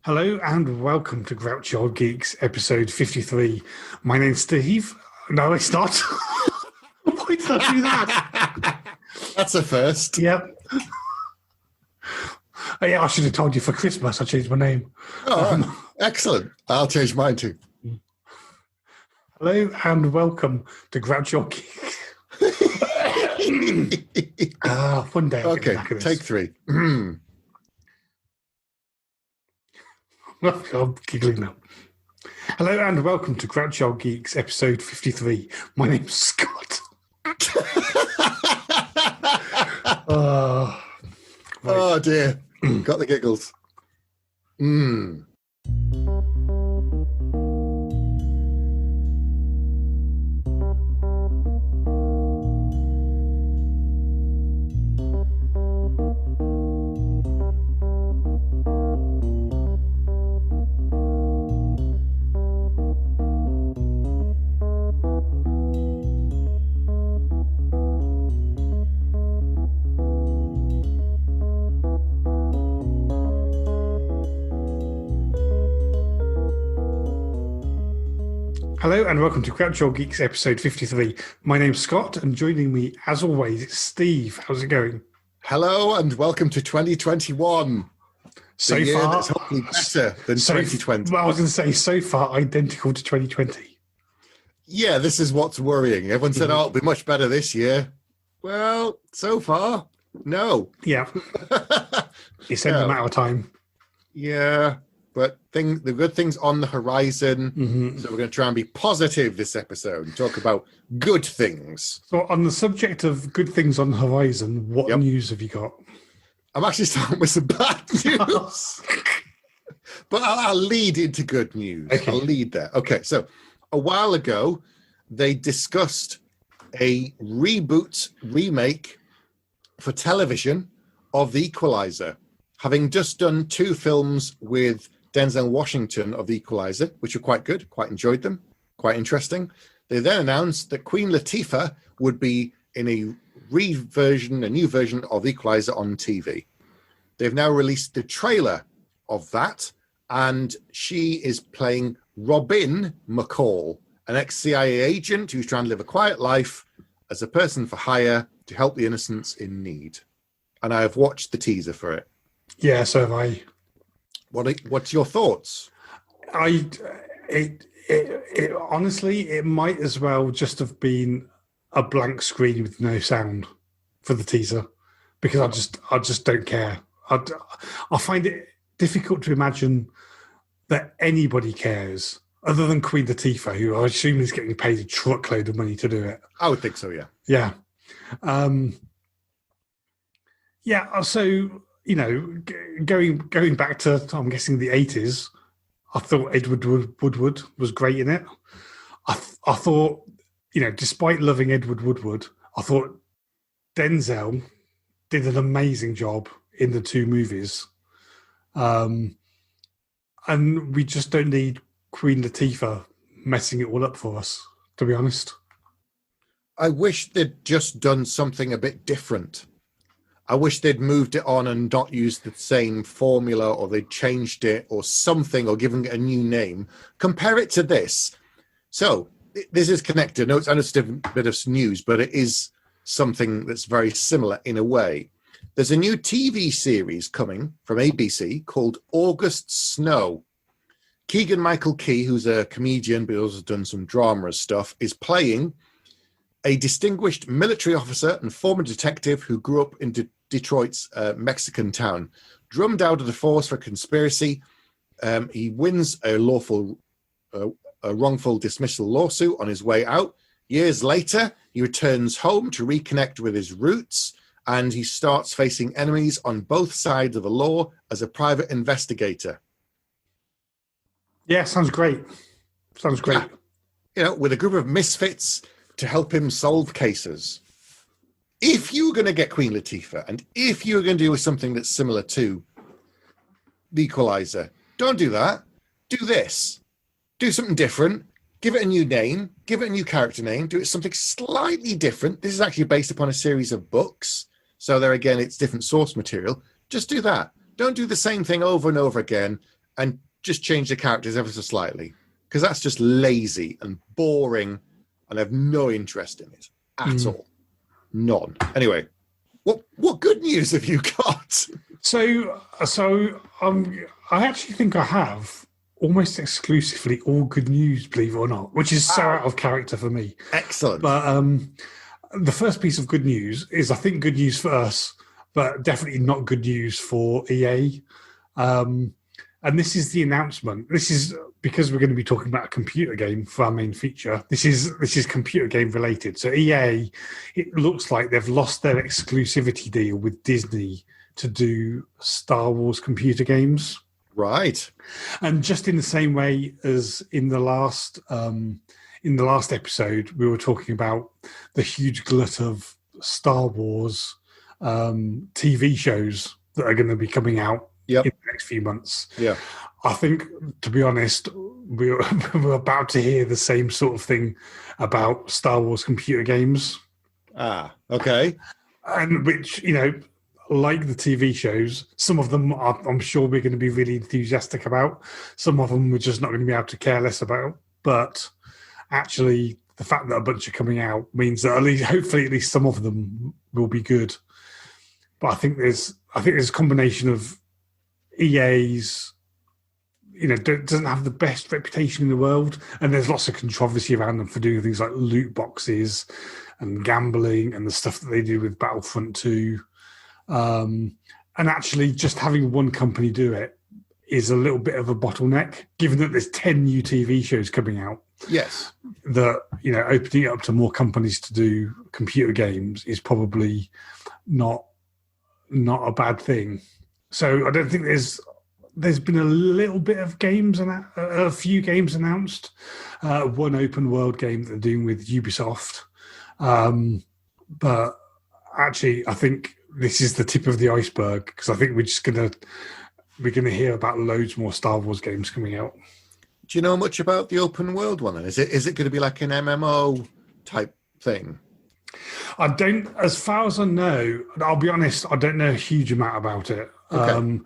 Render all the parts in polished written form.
Hello and welcome to Grouchy Old Geeks, episode 53. My name's Steve. No, it's not. Why did I do that? That's a first. Yep. Oh, yeah, I should have told you for Christmas I changed my name. Excellent. I'll change mine too. Hello and welcome to Grouchy Old Geeks. One day I'll get back at this. Take three. I'm giggling now. Hello and welcome to Grouchy Old Geeks, episode 53. My name's Scott. Oh dear. Got the giggles. Hello and welcome to Grouchy Old Geeks, episode 53. My name's Scott and joining me, as always, it's Steve. How's it going? Hello and welcome to 2021. So the year far, that's hopefully better than 2020. Well, I was going to say, so far, identical to 2020. Yeah, this is what's worrying. Everyone said, it'll be much better this year. Well, so far, no. Yeah. It's only a matter of time. Yeah, but the good things on the horizon. So we're going to try and be positive this episode and talk about good things. So on the subject of good things on the horizon, what news have you got? I'm actually starting with some bad news. But I'll lead into good news. Okay. I'll lead there. Okay, so a while ago, they discussed a remake for television of The Equalizer, having just done two films with Denzel Washington of The Equalizer, which were quite good, quite enjoyed them, quite interesting. They then announced that Queen Latifah would be in a new version of The Equalizer on TV. They've now released the trailer of that, and she is playing Robin McCall, an ex-CIA agent who's trying to live a quiet life as a person for hire to help the innocents in need. And I have watched the teaser for it. Yeah, so have I. What's your thoughts? Honestly, it might as well just have been a blank screen with no sound for the teaser, because I just don't care. I find it difficult to imagine that anybody cares other than Queen Latifah, who I assume is getting paid a truckload of money to do it. I would think so, yeah. Yeah. So, you know, going back to, I'm guessing, the 80s, I thought Edward Woodward was great in it. I thought, you know, despite loving Edward Woodward, I thought Denzel did an amazing job in the two movies. And we just don't need Queen Latifah messing it all up for us, to be honest. I wish they'd just done something a bit different. I wish they'd moved it on and not used the same formula, or they'd changed it or something, or given it a new name. Compare it to this. So this is connected. I know it's a different bit of news, but it is something that's very similar in a way. There's a new TV series coming from ABC called August Snow. Keegan-Michael Key, who's a comedian but also done some drama stuff, is playing a distinguished military officer and former detective who grew up in Detroit's Mexican town. Drummed out of the force for conspiracy, he wins a wrongful dismissal lawsuit on his way out. Years later, he returns home to reconnect with his roots, and he starts facing enemies on both sides of the law as a private investigator. Yeah, sounds great. Sounds great. Yeah. You know, with a group of misfits to help him solve cases. If you were going to get Queen Latifah, and if you were going to do something that's similar to The Equalizer, don't do that. Do this. Do something different. Give it a new name. Give it a new character name. Do it something slightly different. This is actually based upon a series of books. So there again, it's different source material. Just do that. Don't do the same thing over and over again. and just change the characters ever so slightly, because that's just lazy and boring, and I have no interest in it at all. None. Anyway, what good news have you got? So I actually think I have almost exclusively all good news, believe it or not, which is so out of character for me. Excellent. But the first piece of good news is, I think, good news for us, but definitely not good news for EA. And this is the announcement. This is because we're going to be talking about a computer game for our main feature. This is computer game related. So EA, it looks like they've lost their exclusivity deal with Disney to do Star Wars computer games. Right. And just in the same way as in the last episode, we were talking about the huge glut of Star Wars TV shows that are going to be coming out in the next few months. Yeah. I think, to be honest, we're about to hear the same sort of thing about Star Wars computer games. Ah, okay. And which, like the TV shows, some of them I'm sure we're going to be really enthusiastic about. Some of them we're just not going to be able to care less about. But actually, the fact that a bunch are coming out means that hopefully at least some of them will be good. But I think there's a combination of EA's, doesn't have the best reputation in the world, and there's lots of controversy around them for doing things like loot boxes and gambling and the stuff that they do with Battlefront 2. And actually just having one company do it is a little bit of a bottleneck, given that there's 10 new TV shows coming out. Yes. That, opening it up to more companies to do computer games is probably not a bad thing. So I don't think there's been a little bit of games and a few games announced. One open world game that they're doing with Ubisoft. But actually, I think this is the tip of the iceberg, because I think we're gonna hear about loads more Star Wars games coming out. Do you know much about the open world one? Then is it going to be like an MMO type thing? I don't, as far as I know. I'll be honest, I don't know a huge amount about it. Okay.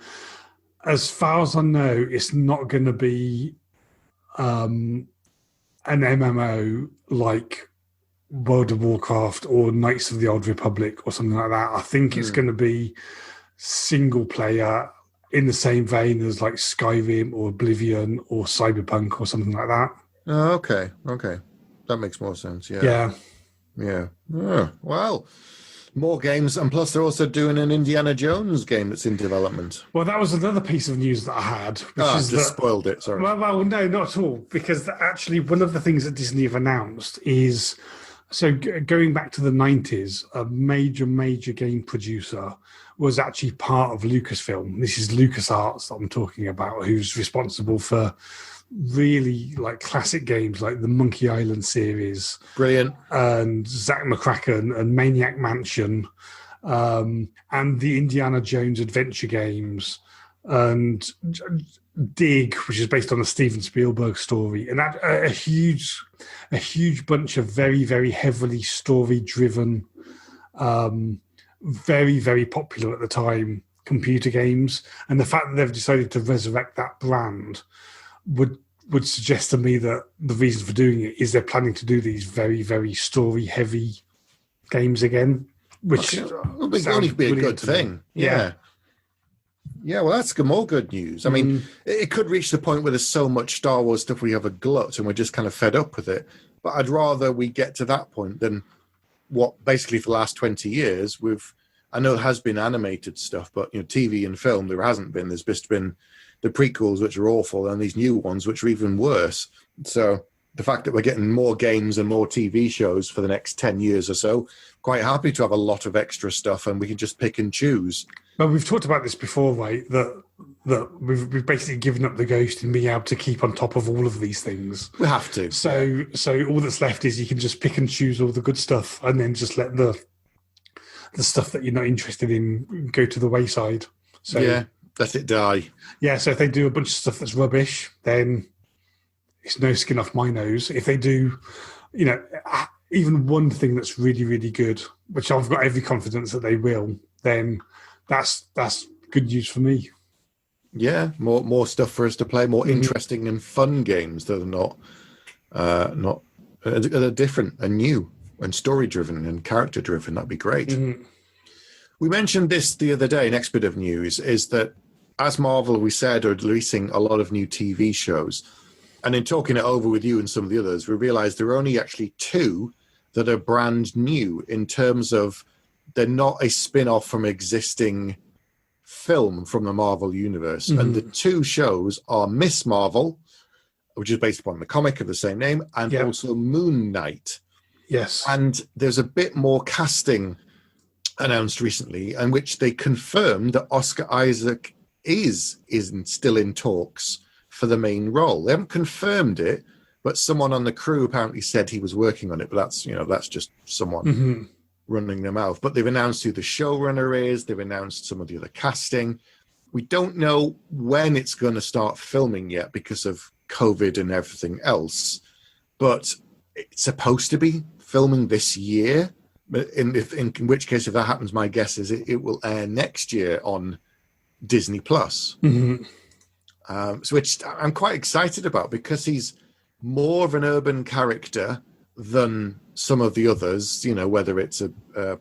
As far as I know, it's not going to be an MMO like World of Warcraft or Knights of the Old Republic or something like that. I think it's going to be single player in the same vein as like Skyrim or Oblivion or Cyberpunk or something like that. Oh, okay. That makes more sense. Yeah. Oh, well, more games, and plus they're also doing an Indiana Jones game that's in development. Well, that was another piece of news that I had. Spoiled it, sorry. Well, no, not at all, because actually one of the things that Disney have announced is, so going back to the 90s, a major game producer was actually part of Lucasfilm. This is LucasArts that I'm talking about, who's responsible for really like classic games like the Monkey Island series, brilliant, and Zack McCracken and Maniac Mansion, and the Indiana Jones adventure games, and Dig, which is based on a Steven Spielberg story, and that a huge bunch of very, very heavily story driven, very, very popular at the time computer games. And the fact that they've decided to resurrect that brand would suggest to me that the reason for doing it is they're planning to do these very, very story-heavy games again, which would only be a good thing. Yeah, well, that's more good news. I mean, it could reach the point where there's so much Star Wars stuff we have a glut and we're just kind of fed up with it. But I'd rather we get to that point than what basically for the last 20 years I know there has been animated stuff, but TV and film there hasn't been. There's just been the prequels, which are awful, and these new ones, which are even worse. So the fact that we're getting more games and more TV shows for the next 10 years or so, quite happy to have a lot of extra stuff and we can just pick and choose. Well, we've talked about this before, right? That we've basically given up the ghost in being able to keep on top of all of these things. We have to. So all that's left is you can just pick and choose all the good stuff and then just let the stuff that you're not interested in go to the wayside. So yeah, let it die. Yeah, so if they do a bunch of stuff that's rubbish, then it's no skin off my nose. If they do, even one thing that's really, really good, which I've got every confidence that they will, then that's good news for me. Yeah, more stuff for us to play, more Mhm. interesting and fun games that are not that are different and new and story driven and character driven. That'd be great. Mhm. We mentioned this the other day. Next bit of news is that as Marvel, we said, are releasing a lot of new TV shows. And in talking it over with you and some of the others, we realized there are only actually two that are brand new in terms of they're not a spin-off from existing film from the Marvel universe. And the Mhm. two shows are Miss Marvel, which is based upon the comic of the same name, and Yeah. also Moon Knight. Yes. And there's a bit more casting announced recently, in which they confirmed that Oscar Isaac is still in talks for the main role. They haven't confirmed it, but someone on the crew apparently said he was working on it. But that's just someone Mhm. running their mouth. But they've announced who the showrunner is. They've announced some of the other casting. We don't know when it's going to start filming yet because of COVID and everything else. But it's supposed to be filming this year. In which case, if that happens, my guess is it will air next year on Disney Plus. Mhm. So which I'm quite excited about because he's more of an urban character than some of the others. You know, whether it's a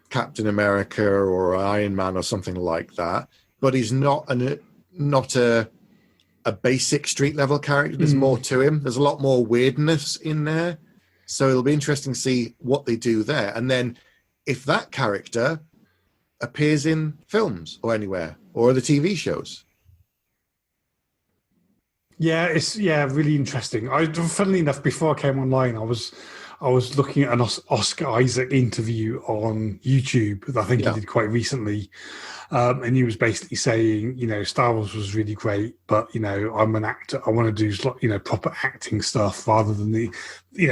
Captain America or Iron Man or something like that. But he's not a basic street level character. There's more to him. There's a lot more weirdness in there. So it'll be interesting to see what they do there. And then if that character appears in films or anywhere or other TV shows. Yeah, it's really interesting. Funnily enough, before I came online, I was looking at an Oscar Isaac interview on YouTube that I think he Yeah. did quite recently, and he was basically saying, Star Wars was really great, but I'm an actor. I want to do proper acting stuff rather than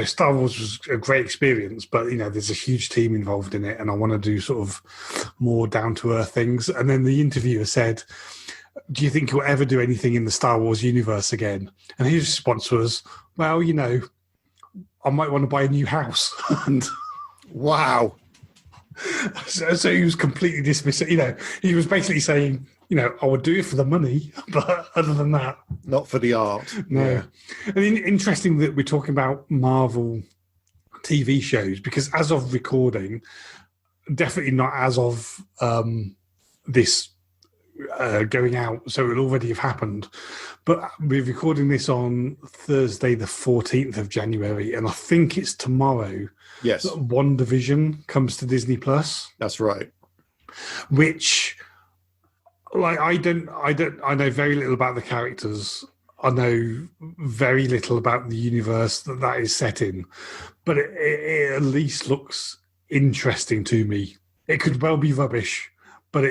Star Wars was a great experience, but there's a huge team involved in it, and I want to do sort of more down to earth things. And then the interviewer said, do you think you'll ever do anything in the Star Wars universe again? And his response was, well, I might want to buy a new house. And Wow. so he was completely dismissing, he was basically saying, I would do it for the money, but other than that, not for the art. no. Yeah. And interesting that we're talking about Marvel TV shows, because as of recording, definitely not as of this going out, so it'll already have happened. But we're recording this on Thursday, the 14th of January, and I think it's tomorrow. Yes, WandaVision comes to Disney Plus. that's right. Which, I know very little about the characters. I know very little about the universe that is set in, but it at least looks interesting to me. It could well be rubbish, but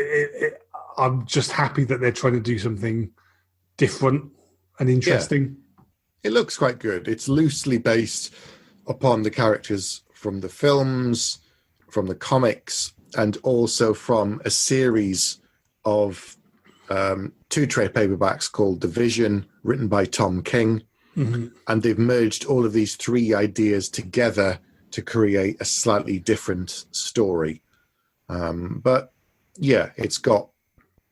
I'm just happy that they're trying to do something different and interesting. Yeah. It looks quite good. It's loosely based upon the characters from the films, from the comics, and also from a series of two trade paperbacks called Division, written by Tom King. Mm-hmm. And they've merged all of these three ideas together to create a slightly different story. But yeah, it's got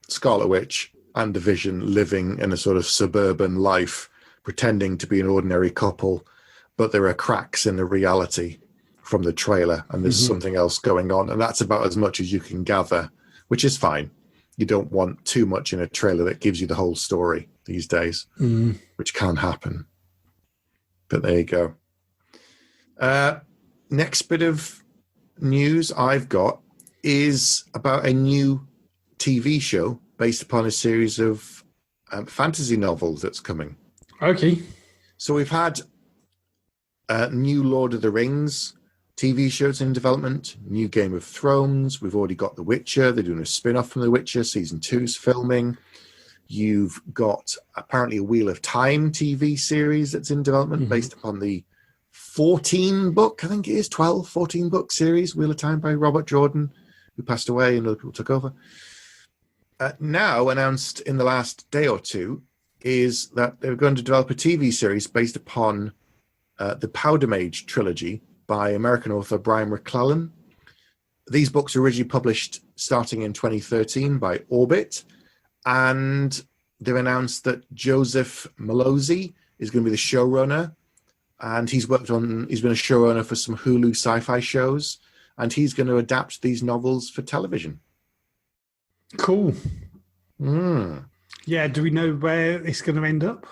Scarlet Witch and the Vision living in a sort of suburban life, pretending to be an ordinary couple, but there are cracks in the reality from the trailer, and there's something else going on, and that's about as much as you can gather, which is fine. You don't want too much in a trailer that gives you the whole story these days, which can happen. But there you go. Next bit of news I've got is about a new TV show based upon a series of fantasy novels that's coming. Okay. So we've had new Lord of the Rings TV shows in development, new Game of Thrones. We've already got The Witcher. They're doing a spin-off from The Witcher. Season 2's filming. You've got apparently a Wheel of Time TV series that's in development based upon the 14-book, I think it is, 12, 14-book series, Wheel of Time by Robert Jordan, who passed away and other people took over. Now announced in the last day or two is that they're going to develop a TV series based upon the Powder Mage trilogy by American author Brian McClellan. These books were originally published starting in 2013 by Orbit, and they've announced that Joseph Malozzi is going to be the showrunner, and he's been a showrunner for some Hulu sci-fi shows, and he's going to adapt these novels for television. Cool. Mm. Yeah, do we know where it's going to end up?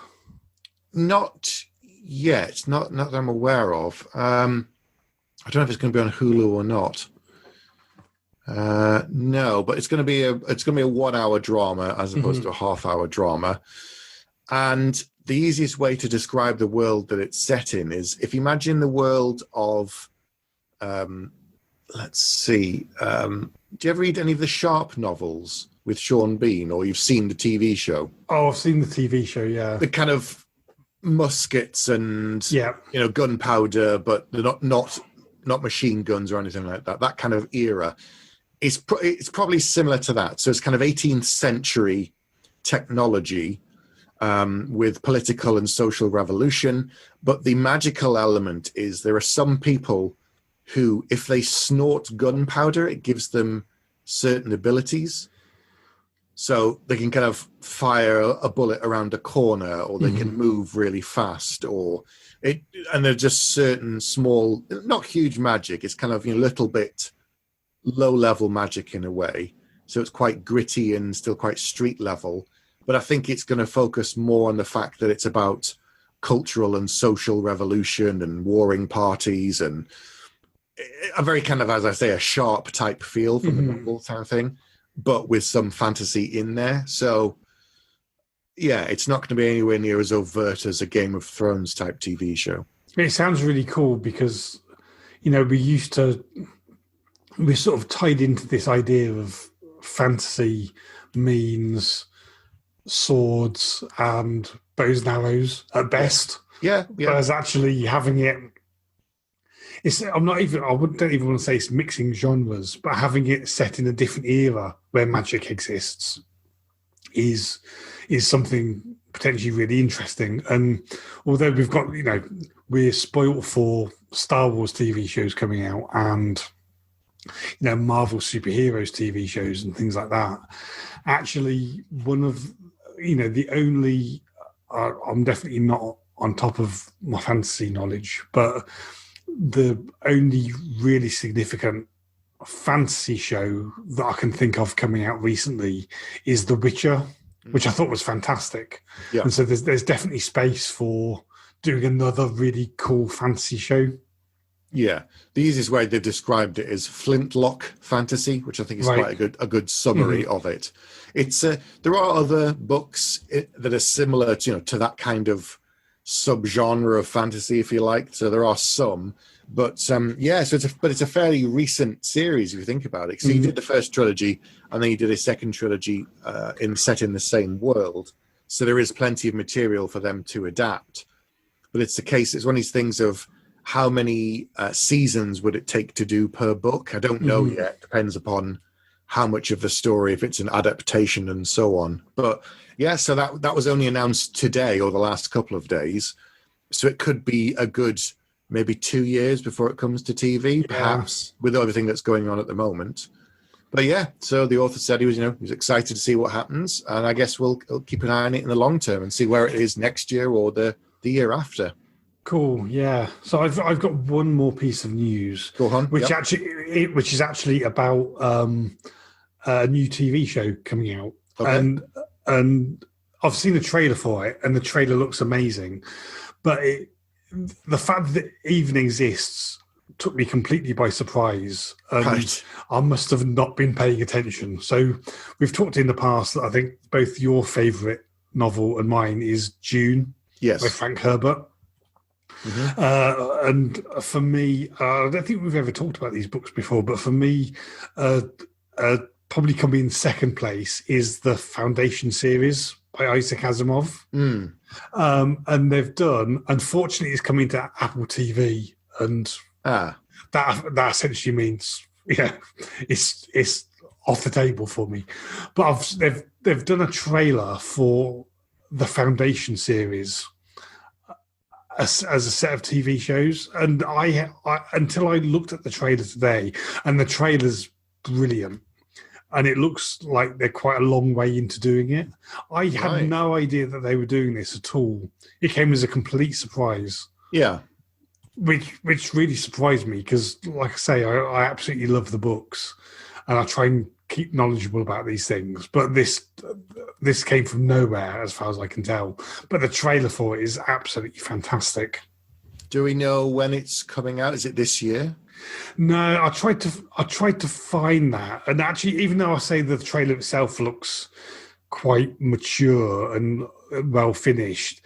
Not yet, not that I'm aware of. I don't know if it's going to be on Hulu or not. No, but it's going to be a 1 hour drama as opposed to a half-hour drama. And the easiest way to describe the world that it's set in is if you imagine the world of, let's see, do you ever read any of the Sharp novels with Sean Bean, or you've seen the TV show? Oh, I've seen the TV show, yeah. The kind of muskets and yeah, gunpowder, but they're not machine guns or anything like that. That kind of era. It's probably similar to that. So it's kind of 18th century technology with political and social revolution. But the magical element is there are some people who, if they snort gunpowder, it gives them certain abilities. So they can kind of fire a bullet around a corner, or they can move really fast, and they're just certain small, not huge magic. It's kind of a little bit low-level magic in a way. So it's quite gritty and still quite street level. But I think it's going to focus more on the fact that it's about cultural and social revolution and warring parties and a very kind of, as I say, a Sharp type feel from the novel kind of thing, but with some fantasy in there. So, yeah, it's not going to be anywhere near as overt as a Game of Thrones type TV show. It sounds really cool because, we're sort of tied into this idea of fantasy means swords and bows and arrows at best. Yeah. Whereas actually having it, I don't even want to say it's mixing genres, but having it set in a different era where magic exists is something potentially really interesting. And although we've got, we're spoiled for Star Wars TV shows coming out and Marvel superheroes TV shows and things like that. Actually, one of the only I'm definitely not on top of my fantasy knowledge, but the only really significant fantasy show that I can think of coming out recently is The Witcher, which I thought was fantastic. Yeah. And so there's definitely space for doing another really cool fantasy show. Yeah, the easiest way they described it is flintlock fantasy, which I think is quite a good summary of it. It's there are other books that are similar to that kind of subgenre of fantasy, if you like. So there are some, but so it's a fairly recent series if you think about it. So you did the first trilogy, and then you did a second trilogy set in the same world. So there is plenty of material for them to adapt. But it's one of these things of how many seasons would it take to do per book? I don't know yet. Depends upon how much of the story, if it's an adaptation and so on. But yeah, so that was only announced today or the last couple of days. So it could be a good maybe 2 years before it comes to TV, perhaps, with everything that's going on at the moment. But yeah, so the author said he was excited to see what happens. And I guess we'll keep an eye on it in the long term and see where it is next year or the year after. Cool, yeah. So I've got one more piece of news, Go on. which is actually about a new TV show coming out, and I've seen the trailer for it, and the trailer looks amazing, but the fact that it even exists took me completely by surprise, and I must have not been paying attention. So we've talked in the past that I think both your favourite novel and mine is Dune, by Frank Herbert. And for me, I don't think we've ever talked about these books before, but for me, probably coming in second place is the Foundation series by Isaac Asimov. And they've done, unfortunately, it's coming to Apple TV, and that essentially means, it's off the table for me. But they've done a trailer for the Foundation series as a set of TV shows, and I until I looked at the trailer today, and the trailer's brilliant, and it looks like they're quite a long way into doing it. I had no idea that they were doing this at all. It came as a complete surprise. Yeah. Which really surprised me because, like I say, I absolutely love the books, and I try and keep knowledgeable about these things. But this came from nowhere, as far as I can tell. But the trailer for it is absolutely fantastic. Do we know when it's coming out? Is it this year? No, I tried to find that, and actually, even though I say the trailer itself looks quite mature and well finished,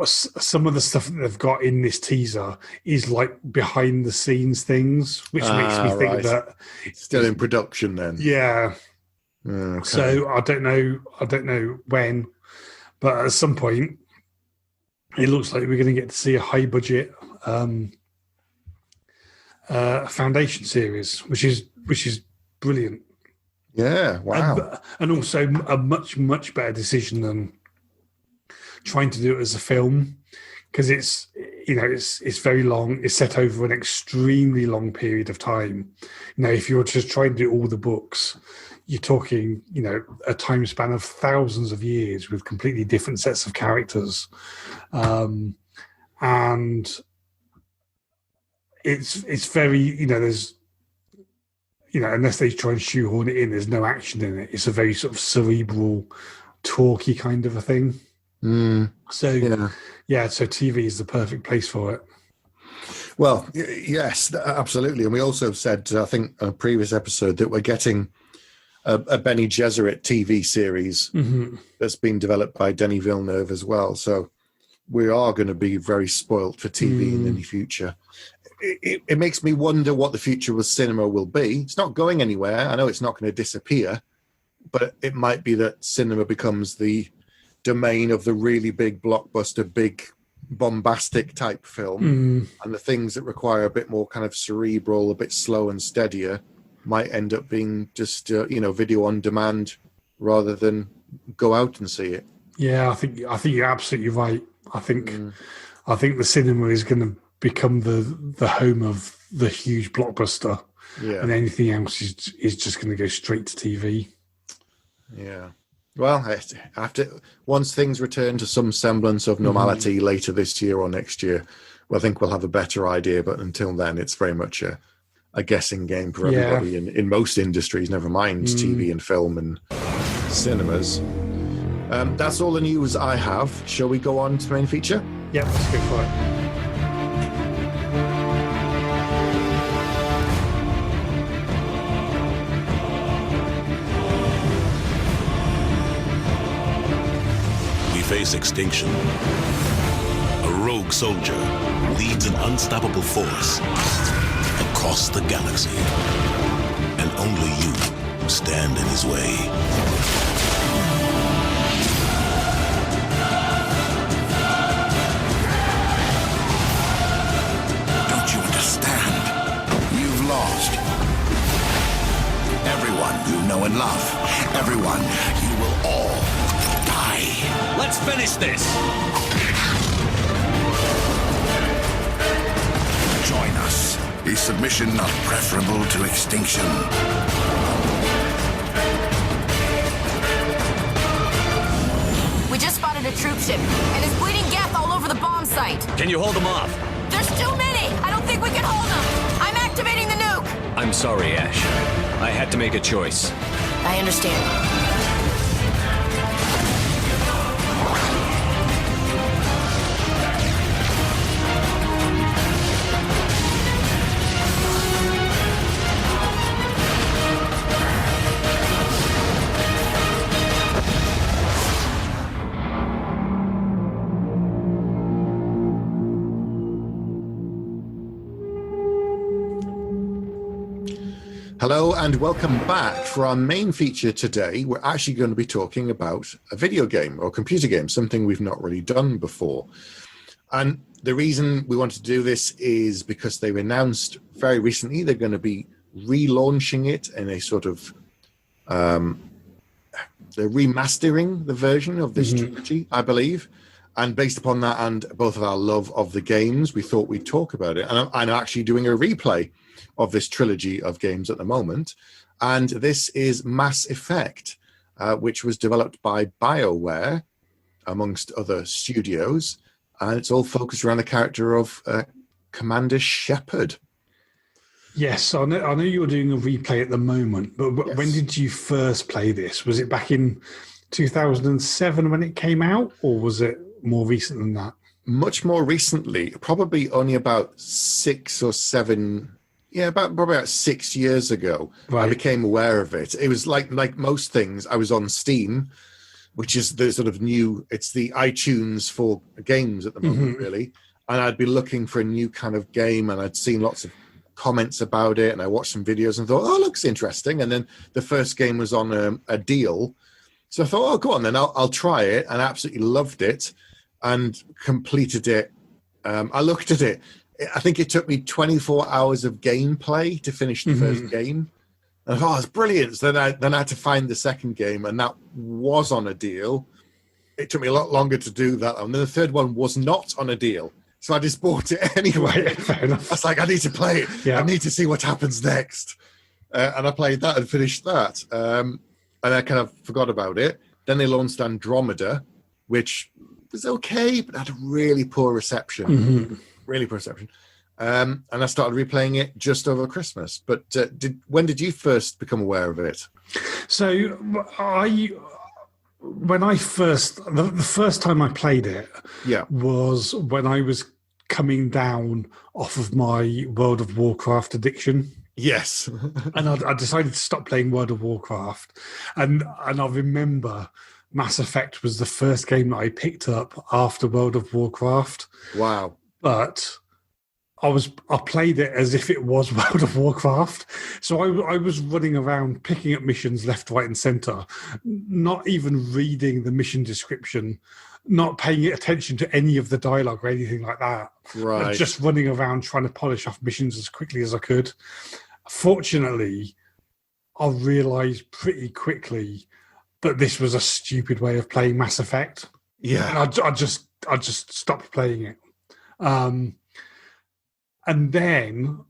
some of the stuff that they've got in this teaser is like behind the scenes things, which makes me think that it's still in production then. Yeah. Okay. So I don't know when, but at some point it looks like we're going to get to see a high budget Foundation series, which is brilliant. Yeah, wow. And also a much better decision than trying to do it as a film, because it's very long. It's set over an extremely long period of time. If you're just trying to do all the books, you're talking, a time span of thousands of years with completely different sets of characters. And it's very, there's, unless they try and shoehorn it in, there's no action in it. It's a very sort of cerebral, talky kind of a thing. So TV is the perfect place for it. Well, yes, absolutely. And we also said, I think, on a previous episode that we're getting a Bene Gesserit TV series that's been developed by Denis Villeneuve as well. So we are going to be very spoilt for TV in the near future. It makes me wonder what the future of cinema will be. It's not going anywhere. I know it's not going to disappear, but it might be that cinema becomes the domain of the really big blockbuster, big bombastic type film, and the things that require a bit more kind of cerebral, a bit slow and steadier might end up being just video on demand rather than go out and see it. Yeah, I think you're absolutely right. I think the cinema is going to become the home of the huge blockbuster, and anything else is just going to go straight to TV. Yeah. Well, once things return to some semblance of normality later this year or next year, I think we'll have a better idea. But until then, it's very much a guessing game for everybody in most industries, never mind TV and film and cinemas. That's all the news I have. Shall we go on to the main feature? Yeah, let's go for it. Face extinction. A rogue soldier leads an unstoppable force across the galaxy, and only you stand in his way. Don't you understand? You've lost. Everyone you know and love, everyone you will all die. Let's finish this! Join us. Is submission not preferable to extinction? We just spotted a troop ship, and it's bleeding gas all over the bomb site. Can you hold them off? There's too many! I don't think we can hold them! I'm activating the nuke! I'm sorry, Ash. I had to make a choice. I understand. Hello and welcome back. For our main feature today, we're actually going to be talking about a video game or a computer game, something we've not really done before. And the reason we wanted to do this is because they've announced very recently they're going to be relaunching it in a sort of they're remastering the version of this trilogy, I believe. And based upon that and both of our love of the games, we thought we'd talk about it. And I'm actually doing a replay of this trilogy of games at the moment. And this is Mass Effect, which was developed by BioWare, amongst other studios. And it's all focused around the character of Commander Shepard. Yes, I know you're doing a replay at the moment, but Yes. when did you first play this? Was it back in 2007 when it came out, or was it more recent than that? Much more recently, probably only about 6 or 7, probably about 6 years ago, Right. I became aware of it. It was like most things, I was on Steam, which is the sort of new, it's the iTunes for games at the moment, really. And I'd be looking for a new kind of game, and I'd seen lots of comments about it, and I watched some videos and thought, oh, looks interesting. And then the first game was on a deal. So I thought, oh, go on, then I'll try it, and I absolutely loved it and completed it. I looked at it. I think it took me 24 hours of gameplay to finish the first game. And I thought, oh, it's brilliant. So then I had to find the second game, and that was on a deal. It took me a lot longer to do that. And then the third one was not on a deal. So I just bought it anyway. Right, fair enough. I was like, I need to play it. Yeah. I need to see what happens next. And I played that and finished that. And I kind of forgot about it. Then they launched Andromeda, which was okay, but had a really poor reception. Really poor reception. And I started replaying it just over Christmas. But when did you first become aware of it? So the first time I played it was when I was coming down off of my World of Warcraft addiction. Yes. And I decided to stop playing World of Warcraft. And I remember Mass Effect was the first game that I picked up after World of Warcraft. Wow. But I played it as if it was World of Warcraft. So I was running around picking up missions left, right, and center, not even reading the mission description, not paying attention to any of the dialogue or anything like that. Right. Just running around trying to polish off missions as quickly as I could. Fortunately, I realized pretty quickly that this was a stupid way of playing Mass Effect. Yeah. And I just stopped playing it. And then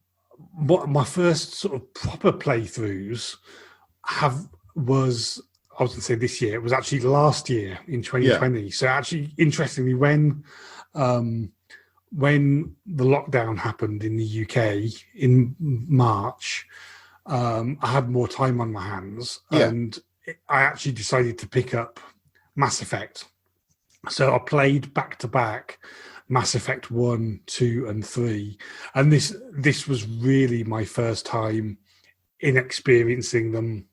what my first sort of proper playthroughs was, I was going to say this year, it was actually last year in 2020. Yeah. So actually, interestingly, when the lockdown happened in the UK in March, I had more time on my hands, and I actually decided to pick up Mass Effect. So I played back-to-back Mass Effect 1, 2, and 3. And this was really my first time in experiencing them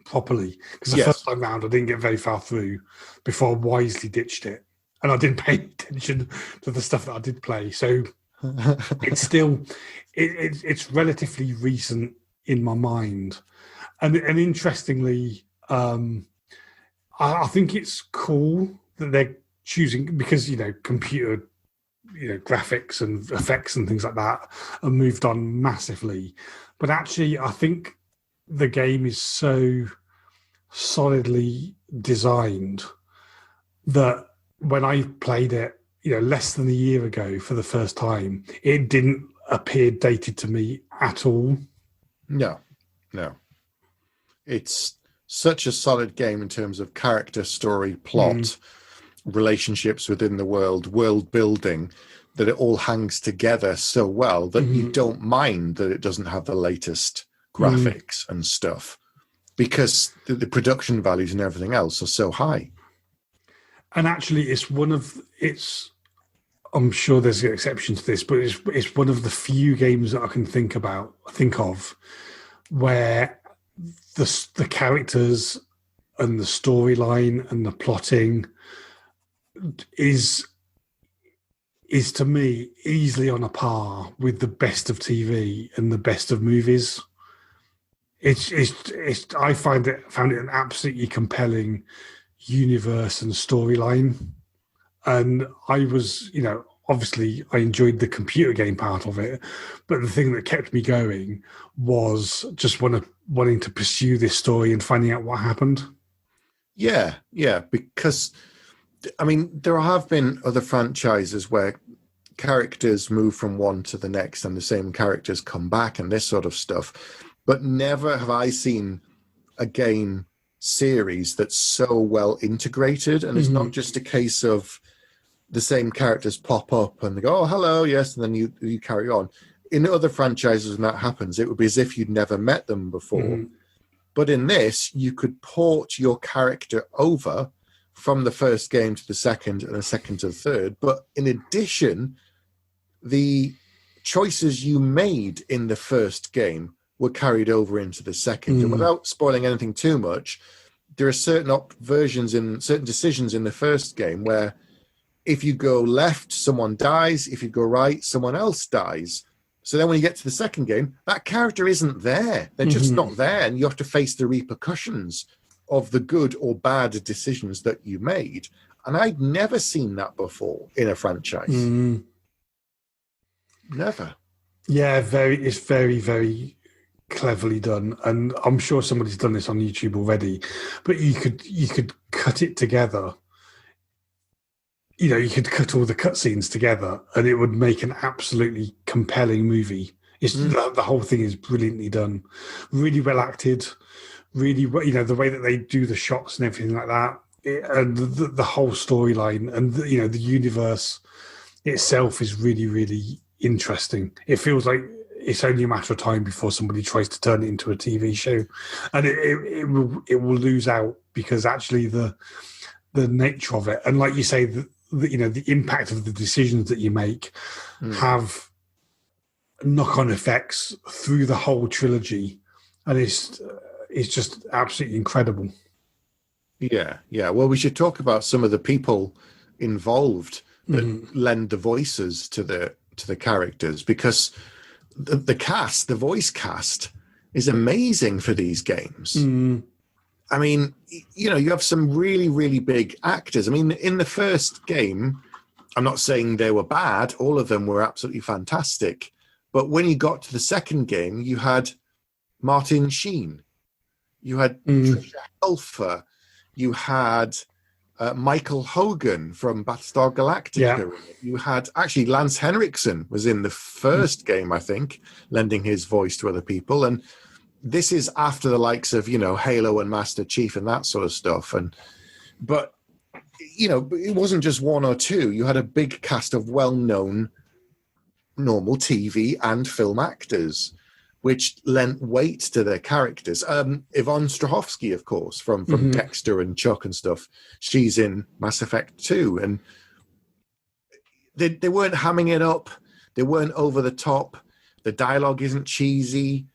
properly. Because the first time round, I didn't get very far through before I wisely ditched it. And I didn't pay attention to the stuff that I did play. So it's still, it's relatively recent in my mind. And interestingly, I think it's cool that they're choosing, because computer graphics and effects and things like that have moved on massively, but actually I think the game is so solidly designed that when I played it less than a year ago for the first time, it didn't appear dated to me at all. No It's such a solid game in terms of character, story, plot, relationships within the world building, that it all hangs together so well that you don't mind that it doesn't have the latest graphics and stuff, because the production values and everything else are so high. And actually, I'm sure there's an exception to this, but it's one of the few games that I can think of where the characters and the storyline and the plotting is to me easily on a par with the best of TV and the best of movies. I found it an absolutely compelling universe and storyline, and I was, obviously I enjoyed the computer game part of it, but the thing that kept me going was just wanting to pursue this story and finding out what happened. Yeah, because I mean, there have been other franchises where characters move from one to the next and the same characters come back and this sort of stuff. But never have I seen a game series that's so well integrated. And it's not just a case of the same characters pop up and they go, oh, hello, yes, and then you carry on. In other franchises, when that happens, it would be as if you'd never met them before. But in this, you could port your character over from the first game to the second and the second to the third. But in addition, the choices you made in the first game were carried over into the second. And without spoiling anything too much, there are certain certain decisions in the first game where if you go left, someone dies. If you go right, someone else dies. So then when you get to the second game, that character isn't there. They're just not there. And you have to face the repercussions of the good or bad decisions that you made. And I'd never seen that before in a franchise. Never. Yeah, it's very, very cleverly done. And I'm sure somebody's done this on YouTube already. But you could cut it together. You know, you could cut all the cutscenes together and it would make an absolutely compelling movie. It's the whole thing is brilliantly done, really well acted, really, you know, the way that they do the shots and everything like that, and the whole storyline and the universe itself is really, really interesting. It feels like it's only a matter of time before somebody tries to turn it into a TV show, and it will lose out because actually the nature of it, and like you say, the impact of the decisions that you make have knock-on effects through the whole trilogy, and it's just absolutely incredible. Yeah. Well, we should talk about some of the people involved that lend the voices to the characters, because the voice cast is amazing for these games. I mean, you know, you have some really, really big actors. I mean, in the first game, I'm not saying they were bad. All of them were absolutely fantastic. But when you got to the second game, you had Martin Sheen. You had Trisha Helfer. You had Michael Hogan from Battlestar Galactica. Yeah. You had, actually, Lance Henriksen was in the first game, I think, lending his voice to other people. And this is after the likes of, you know, Halo and Master Chief and that sort of stuff. But, you know, it wasn't just one or two. You had a big cast of well-known normal TV and film actors, which lent weight to their characters. Yvonne Strahovski, of course, from Dexter and Chuck and stuff. She's in Mass Effect 2. And they weren't hamming it up. They weren't over the top. The dialogue isn't cheesy.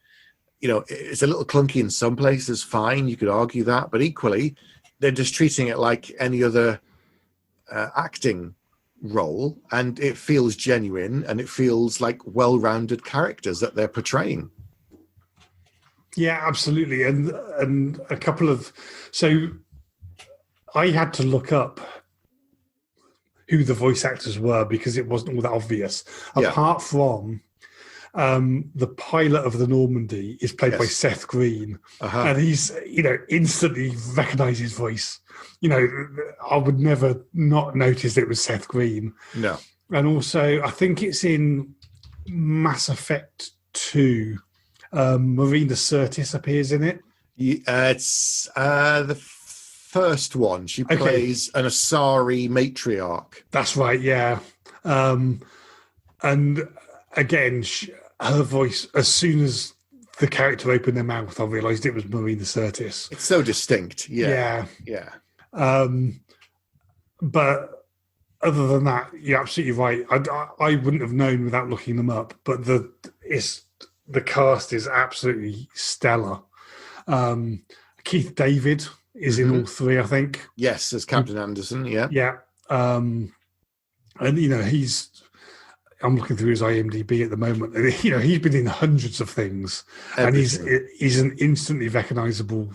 You know, it's a little clunky in some places, fine, you could argue that, but equally, they're just treating it like any other acting role, and it feels genuine, and it feels like well-rounded characters that they're portraying. Yeah, absolutely. And a couple of... So I had to look up who the voice actors were because it wasn't all that obvious. Apart from... the pilot of the Normandy is played by Seth Green, and he's, you know, instantly recognize his voice. You know, I would never not notice it was Seth Green. No. And also, I think it's in Mass Effect 2. Marina Sirtis appears in it. It's the first one. She plays an Asari matriarch. That's right, yeah. And again, her voice, as soon as the character opened their mouth, I realised it was Marina Sirtis. It's so distinct. Yeah. But other than that, you're absolutely right. I wouldn't have known without looking them up. But the cast is absolutely stellar. Keith David is in all three, I think. Yes, as Captain Anderson. Yeah. Yeah. And you know, I'm looking through his IMDb at the moment, and you know he's been in hundreds of things, everything. And he's an instantly recognisable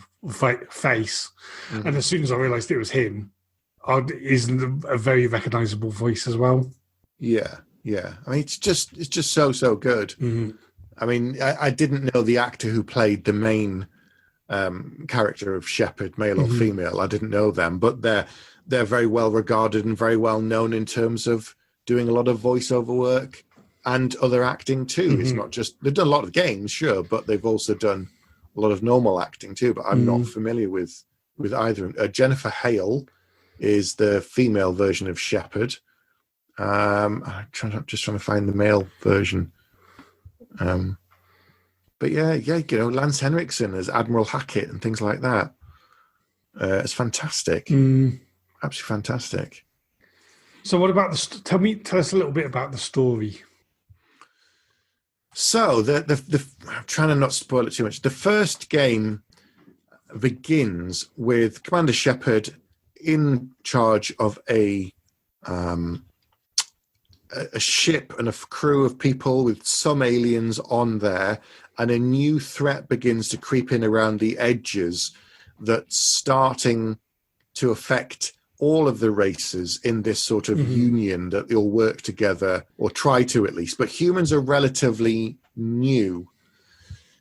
face. And as soon as I realised it was him, he's a very recognisable voice as well. Yeah. I mean, it's just so good. I mean, I didn't know the actor who played the main character of Shepard, male or female. I didn't know them, but they're very well regarded and very well known in terms of doing a lot of voiceover work and other acting too. It's not just, they've done a lot of games, sure, but they've also done a lot of normal acting too. But I'm not familiar with either. Jennifer Hale is the female version of Shepard. I'm just trying to find the male version. But yeah, Lance Henriksen as Admiral Hackett and things like that. It's fantastic. Absolutely fantastic. So what about tell us a little bit about the story. So I'm trying to not spoil it too much. The first game begins with Commander Shepard in charge of a ship and a crew of people with some aliens on there, and a new threat begins to creep in around the edges that's starting to affect all of the races in this sort of union that they'll work together, or try to at least. But humans are relatively new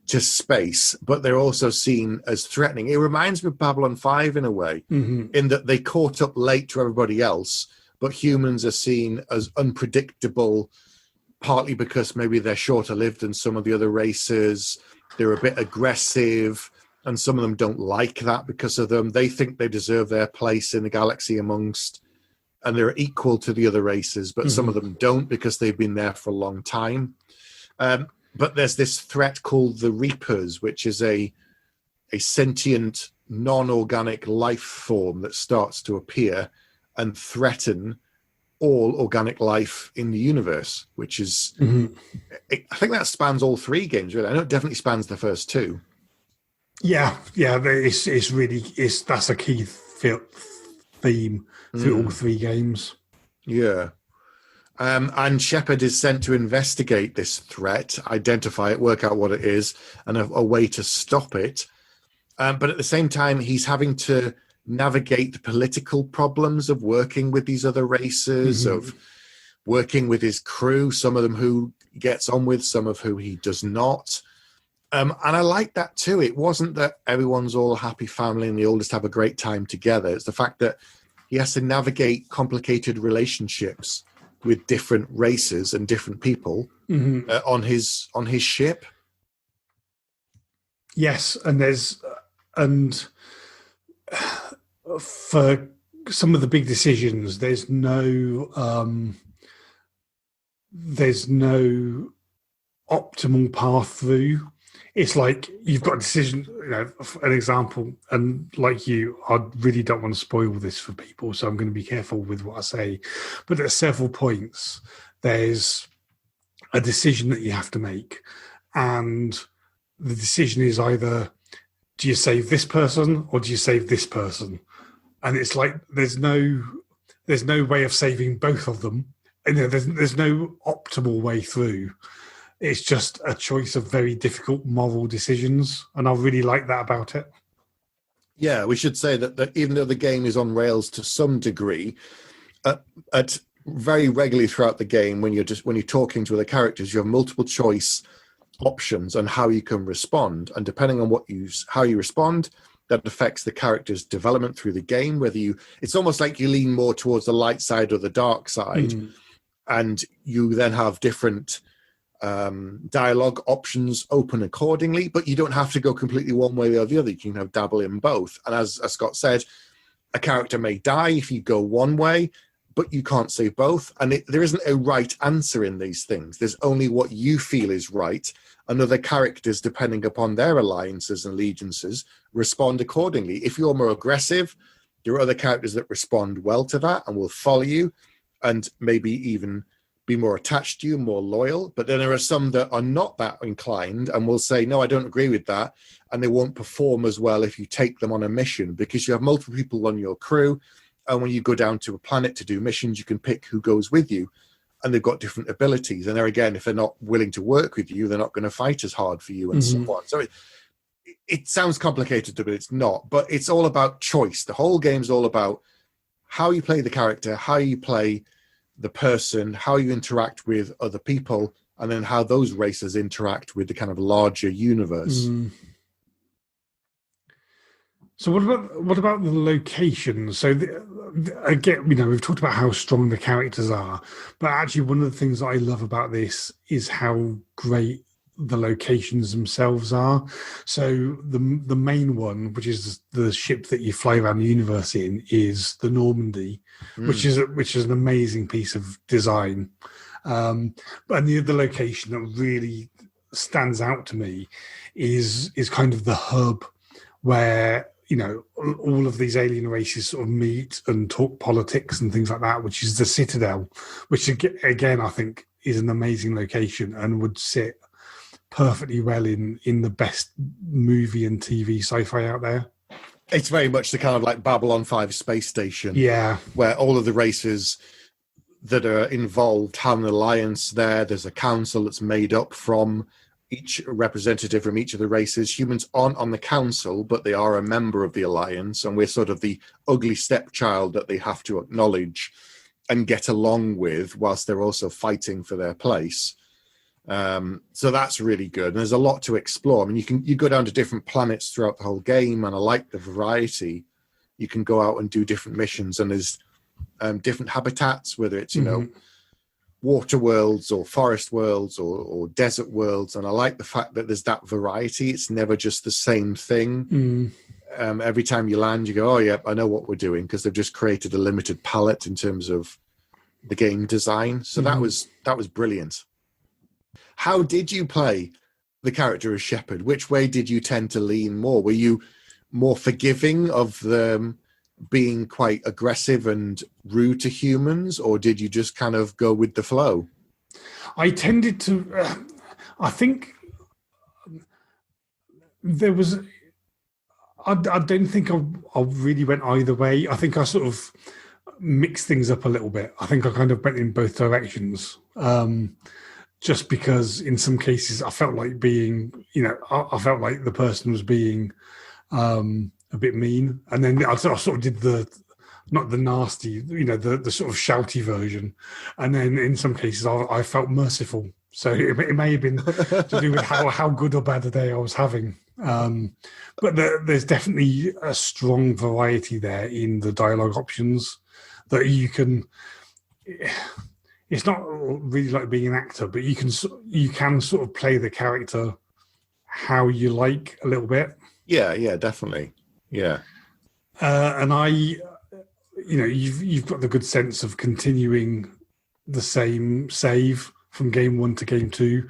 to space, but they're also seen as threatening. It reminds me of Babylon 5 in a way, in that they caught up late to everybody else, but humans are seen as unpredictable, partly because maybe they're shorter lived than some of the other races. They're a bit aggressive, and some of them don't like that because of them. They think they deserve their place in the galaxy amongst, and they're equal to the other races, but some of them don't because they've been there for a long time. But there's this threat called the Reapers, which is a sentient, non-organic life form that starts to appear and threaten all organic life in the universe, which is, I think that spans all three games, really. I know it definitely spans the first two. Yeah, that's a key theme through all three games. Yeah. And Shepard is sent to investigate this threat, identify it, work out what it is, and a way to stop it. But at the same time, he's having to navigate the political problems of working with these other races, of working with his crew, some of them who he gets on with, some of who he does not. And I like that too. It wasn't that everyone's all a happy family and they all just have a great time together. It's the fact that he has to navigate complicated relationships with different races and different people on his ship. Yes, and for some of the big decisions, there's no optimal path through. It's like you've got a decision, an example, and like I really don't want to spoil this for people, so I'm going to be careful with what I say. But at several points, there's a decision that you have to make, and the decision is either, do you save this person or do you save this person? And it's like there's no way of saving both of them. There's no optimal way through. It's just a choice of very difficult moral decisions, and I really like that about it. Yeah, we should say that even though the game is on rails to some degree, at very regularly throughout the game, when you're talking to other characters, you have multiple choice options on how you can respond, and depending on how you respond, that affects the character's development through the game. It's almost like you lean more towards the light side or the dark side, and you then have different dialogue options open accordingly, but you don't have to go completely one way or the other. You can have dabble in both. And as Scott said, a character may die if you go one way, but you can't save both. And there isn't a right answer in these things. There's only what you feel is right. And other characters, depending upon their alliances and allegiances, respond accordingly. If you're more aggressive, there are other characters that respond well to that and will follow you and maybe even be more attached to you, more loyal. But then there are some that are not that inclined and will say, no, I don't agree with that. And they won't perform as well if you take them on a mission, because you have multiple people on your crew. And when you go down to a planet to do missions, you can pick who goes with you. And they've got different abilities. And there again, if they're not willing to work with you, they're not going to fight as hard for you and so on. So it sounds complicated, but it's not. But it's all about choice. The whole game's all about how you play the character, how you play the person, how you interact with other people, and then how those races interact with the kind of larger universe. So what about the locations? So again, we've talked about how strong the characters are, but actually one of the things that I love about this is how great the locations themselves are. So the main one, which is the ship that you fly around the universe in, is the Normandy, which is an amazing piece of design. But the location that really stands out to me is kind of the hub where all of these alien races sort of meet and talk politics and things like that, which is the Citadel, which again I think is an amazing location and would sit perfectly well in the best movie and TV sci-fi out there. It's very much the kind of like Babylon 5 space station, where all of the races that are involved have an alliance there. There's a council that's made up from each representative from each of the races. Humans aren't on the council, but they are a member of the alliance, and we're sort of the ugly stepchild that they have to acknowledge and get along with whilst they're also fighting for their place. So that's really good. And there's a lot to explore. I mean, you go down to different planets throughout the whole game, and I like the variety. You can go out and do different missions, and there's different habitats, whether it's, water worlds or forest worlds or desert worlds. And I like the fact that there's that variety. It's never just the same thing. Every time you land, you go, oh, yeah, I know what we're doing, because they've just created a limited palette in terms of the game design. So that was brilliant. How did you play the character of Shepard? Which way did you tend to lean more? Were you more forgiving of them being quite aggressive and rude to humans, or did you just kind of go with the flow? I tended to, I think there was, I don't think I really went either way. I think I sort of mixed things up a little bit. I think I kind of went in both directions. Just because in some cases I felt like being, I felt like the person was being a bit mean. And then I sort of did not the nasty, the sort of shouty version. And then in some cases I felt merciful. So it may have been to do with how good or bad a day I was having. But there's definitely a strong variety there in the dialogue options that you can... It's not really like being an actor, but you can sort of play the character how you like a little bit. Yeah, definitely. Yeah. And you've got the good sense of continuing the same save from game 1 to game 2.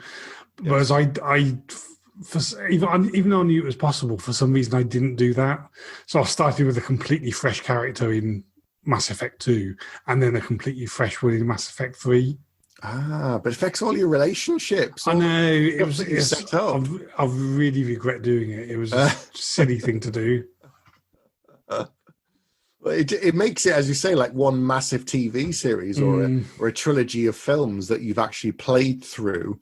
Whereas even though I knew it was possible, for some reason I didn't do that. So I started with a completely fresh character in Mass Effect 2, and then a completely fresh one in Mass Effect 3. But it affects all your relationships. I know. It's set up. I really regret doing it. It was a silly thing to do. It makes it, as you say, like one massive TV series or a trilogy of films that you've actually played through,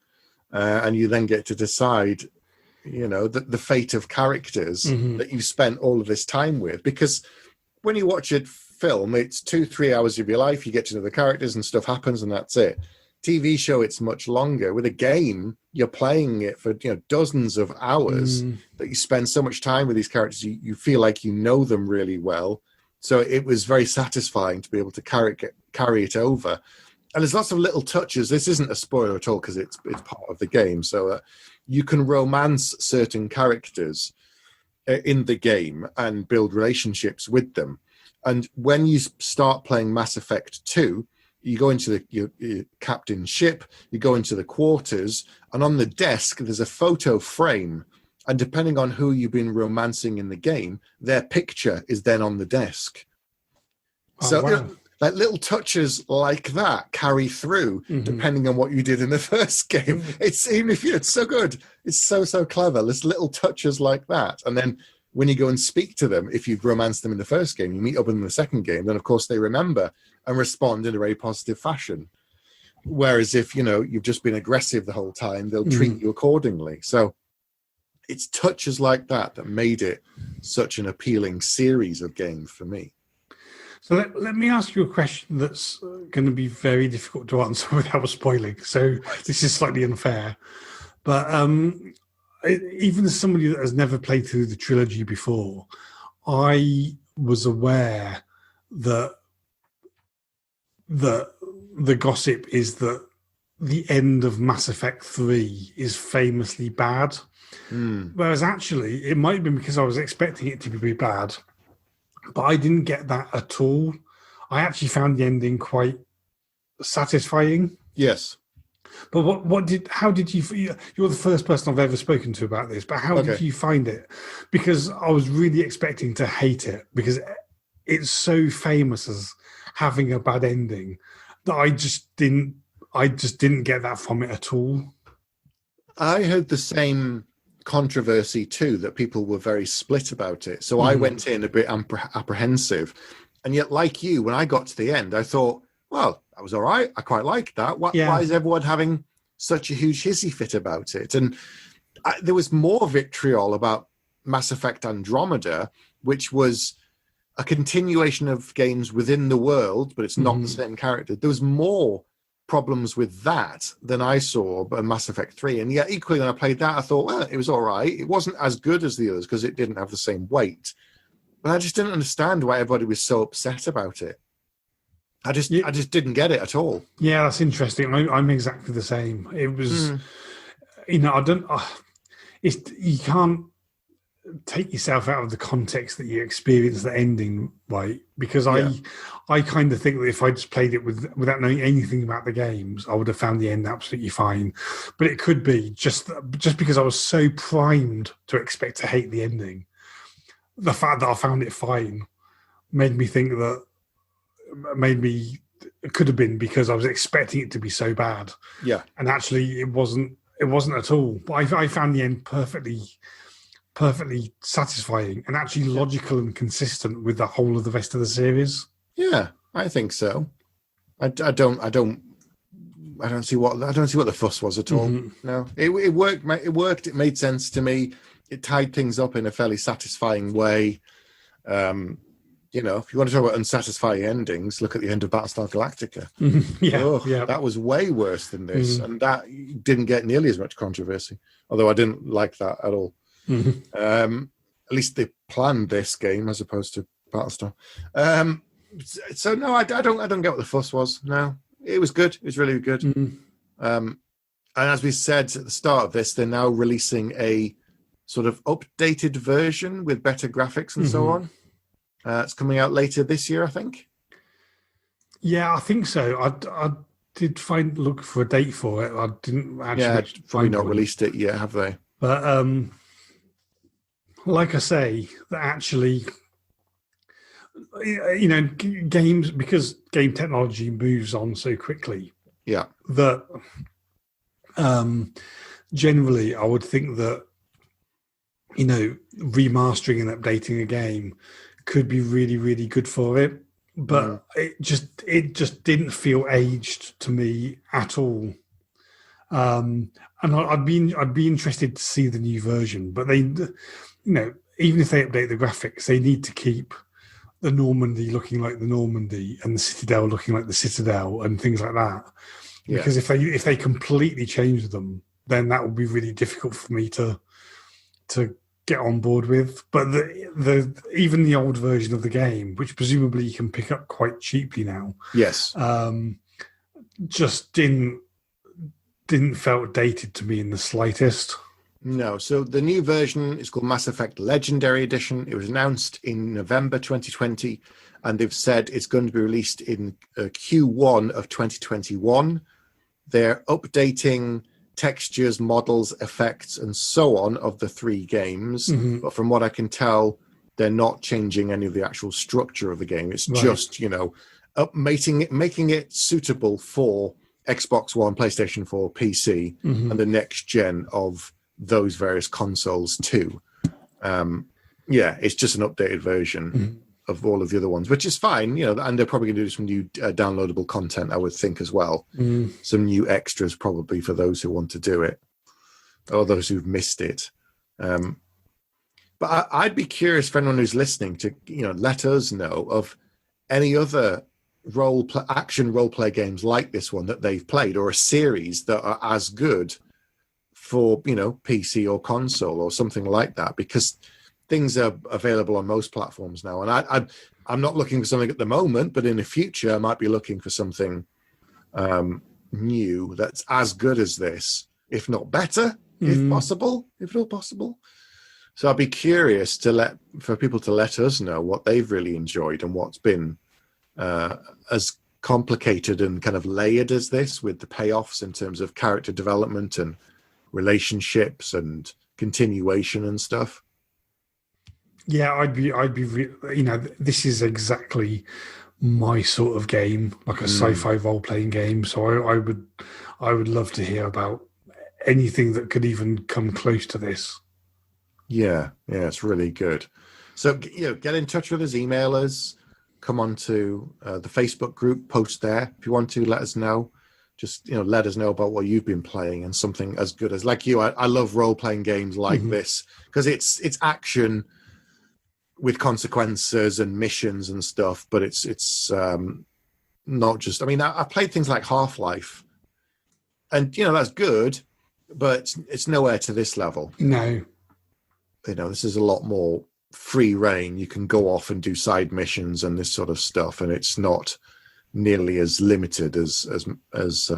and you then get to decide, the fate of characters that you've spent all of this time with. Because when you watch it film, it's 2-3 hours of your life. You get to know the characters and stuff happens, and that's it. TV show, it's much longer. With a game, you're playing it for dozens of hours that you spend so much time with these characters. You feel like you know them really well. So it was very satisfying to be able to carry it over. And there's lots of little touches. This isn't a spoiler at all because it's part of the game. So you can romance certain characters in the game and build relationships with them. And when you start playing Mass Effect 2, you go into your captain's ship, you go into the quarters, and on the desk, there's a photo frame. And depending on who you've been romancing in the game, their picture is then on the desk. Wow. Like little touches like that carry through, depending on what you did in the first game. It's so good. It's so clever. There's little touches like that. And then when you go and speak to them, if you've romanced them in the first game, you meet up with them in the second game, then of course they remember and respond in a very positive fashion. Whereas if, you've just been aggressive the whole time, they'll treat you accordingly. So it's touches like that made it such an appealing series of games for me. So let me ask you a question that's going to be very difficult to answer without spoiling. So this is slightly unfair. But even as somebody that has never played through the trilogy before, I was aware that the gossip is that the end of Mass Effect 3 is famously bad. Whereas actually, it might have been because I was expecting it to be bad, but I didn't get that at all. I actually found the ending quite satisfying. Yes. But how did you, you're the first person I've ever spoken to about this, but how did you find it? Because I was really expecting to hate it because it's so famous as having a bad ending that I just didn't get that from it at all. I heard the same controversy too, that people were very split about it. So I went in a bit apprehensive. And yet, like you, when I got to the end, I thought, well, that was all right. I quite liked that. Why is everyone having such a huge hissy fit about it? And there was more vitriol about Mass Effect Andromeda, which was a continuation of games within the world, but it's not the same character. There was more problems with that than I saw in Mass Effect 3. And yet, equally, when I played that, I thought, well, it was all right. It wasn't as good as the others because it didn't have the same weight. But I just didn't understand why everybody was so upset about it. I just didn't get it at all. Yeah, that's interesting. I'm exactly the same. It was, you can't take yourself out of the context that you experience the ending, right? Because I kind of think that if I just played it without knowing anything about the games, I would have found the end absolutely fine. But it could be just because I was so primed to expect to hate the ending. The fact that I found it fine made me think that it could have been because I was expecting it to be so bad. Yeah. And actually it wasn't at all. But I found the end perfectly satisfying and actually logical and consistent with the whole of the rest of the series. Yeah, I think so. I don't see what the fuss was at all. No, it worked. It worked. It made sense to me. It tied things up in a fairly satisfying way. If you want to talk about unsatisfying endings, look at the end of Battlestar Galactica. That was way worse than this, and that didn't get nearly as much controversy. Although I didn't like that at all. At least they planned this game as opposed to Battlestar. So no, I don't get what the fuss was. No, it was good. It was really good. And as we said at the start of this, they're now releasing a sort of updated version with better graphics and so on. It's coming out later this year, I think. Yeah, I think so. I did look for a date for it. I didn't actually probably not released it yet, have they? But like I say, that actually, games, because game technology moves on so quickly. Yeah. That generally, I would think that remastering and updating a game could be really, really good for it. But it just didn't feel aged to me at all. And I'd be interested to see the new version. But they, even if they update the graphics, they need to keep the Normandy looking like the Normandy and the Citadel looking like the Citadel and things like that. Yeah. Because if they completely change them, then that would be really difficult for me to get on board with. But even the old version of the game, which presumably you can pick up quite cheaply now, yes, just didn't felt dated to me in the slightest. No. So the new version is called Mass Effect Legendary Edition. It was announced in November 2020, and they've said it's going to be released in Q1 of 2021. They're updating textures, models, effects, and so on of the three games. But from what I can tell, they're not changing any of the actual structure of the game. It's just, making it suitable for Xbox One, PlayStation 4, PC, and the next gen of those various consoles too. It's just an updated version of all of the other ones, which is fine, and they're probably going to do some new downloadable content, I would think, as well. Some new extras probably for those who want to do it or those who've missed it. But I'd be curious for anyone who's listening to, let us know of any other action role-play games like this one that they've played, or a series that are as good for, PC or console or something like that, because things are available on most platforms now. And I'm not looking for something at the moment, but in the future, I might be looking for something new that's as good as this, if not better, if possible, if at all possible. So I'd be curious for people to let us know what they've really enjoyed and what's been as complicated and kind of layered as this, with the payoffs in terms of character development and relationships and continuation and stuff. Yeah, this is exactly my sort of game, like a sci-fi role-playing game. So I would love to hear about anything that could even come close to this. Yeah, it's really good. So, get in touch with us, email us, come on to the Facebook group, post there. If you want to, let us know. Just, let us know about what you've been playing and something as good as, like you, I love role-playing games like this because it's action with consequences and missions and stuff, but it's not just, I've played things like Half-Life and, that's good, but it's nowhere to this level. No. This is a lot more free reign. You can go off and do side missions and this sort of stuff, and it's not nearly as limited as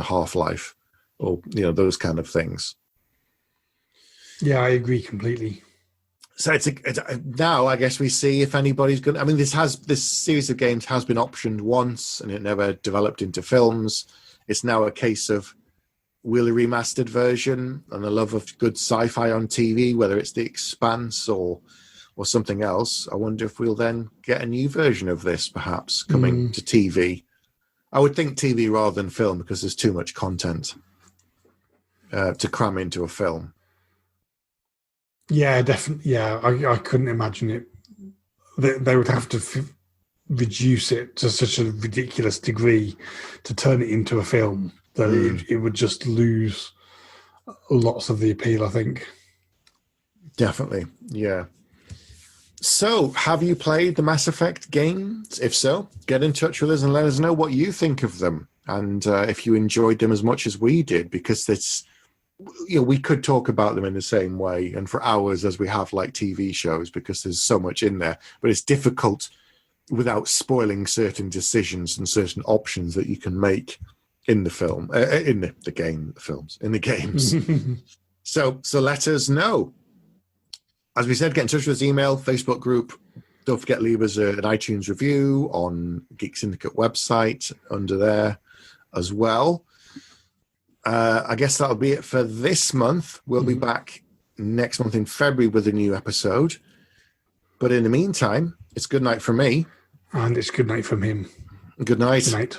Half-Life or those kind of things. Yeah, I agree completely. So it's now I guess we see if anybody's going. This series of games has been optioned once and it never developed into films. It's now a case of will a remastered version and the love of good sci-fi on TV, whether it's The Expanse or something else. I wonder if we'll then get a new version of this perhaps coming to TV. I would think TV rather than film because there's too much content to cram into a film. Yeah, definitely. Yeah, I couldn't imagine it. They would have to reduce it to such a ridiculous degree to turn it into a film that it would just lose lots of the appeal, I think. Definitely, yeah. So, have you played the Mass Effect games? If so, get in touch with us and let us know what you think of them and if you enjoyed them as much as we did, because it's, we could talk about them in the same way and for hours as we have like TV shows because there's so much in there, but it's difficult without spoiling certain decisions and certain options that you can make in the film, in the games. So let us know. As we said, get in touch with us, email, Facebook group. Don't forget, leave us an iTunes review on Geek Syndicate website under there as well. I guess that'll be it for this month. We'll be back next month in February with a new episode. But in the meantime, it's good night from me. And it's good night from him. Good night. Good night.